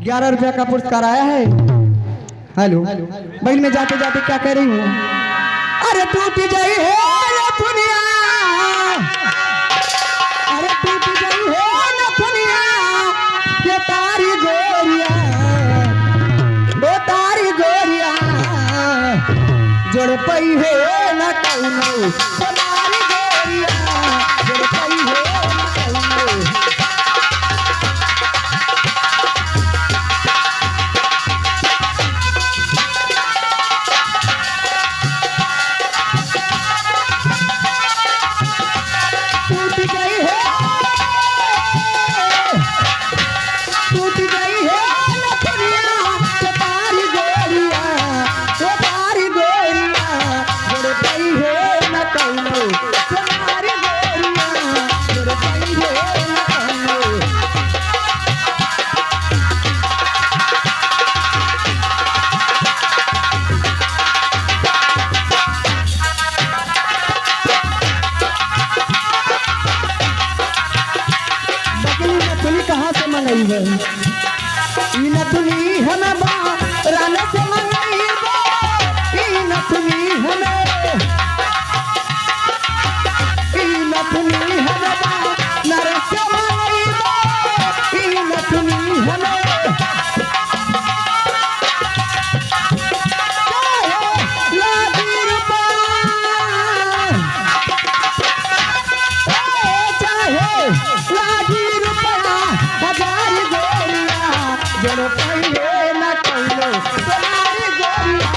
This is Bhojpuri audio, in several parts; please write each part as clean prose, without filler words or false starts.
11 रुपया का पुरस्कार आया है। हेलो भाई, मैं जाते जाते क्या कह रही हूँ? अरे टूट जाई है ना दुनिया, अरे टूट जाई है ना दुनिया, ये तारी गोरिया, ओ तारी गोरिया, जोड़ पई है ना कौनो, तारी गोरिया, जोड़ पई है ना कौनो। कहाँ से मंगाई है? ई नथुनी हमें राने से मंगाई है। ई नथुनी हमें, ई नथुनी हमें नरे से मंगाई है। ई नथुनी हमें जोड़ पइले ना कौनो, तारी गोरिया।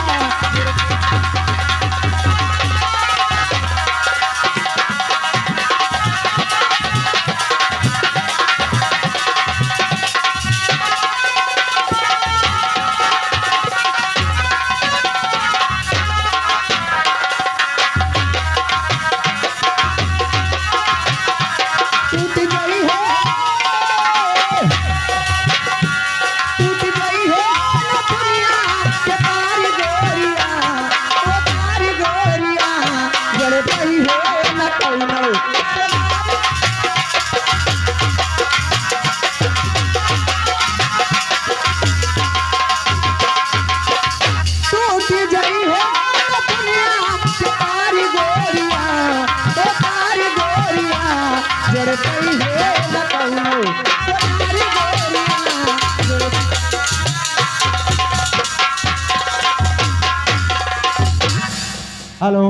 हेलो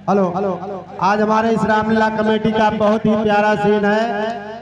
हेलो हेलो, आज हमारे इस रामलीला कमेटी का बहुत ही प्यारा सीन है।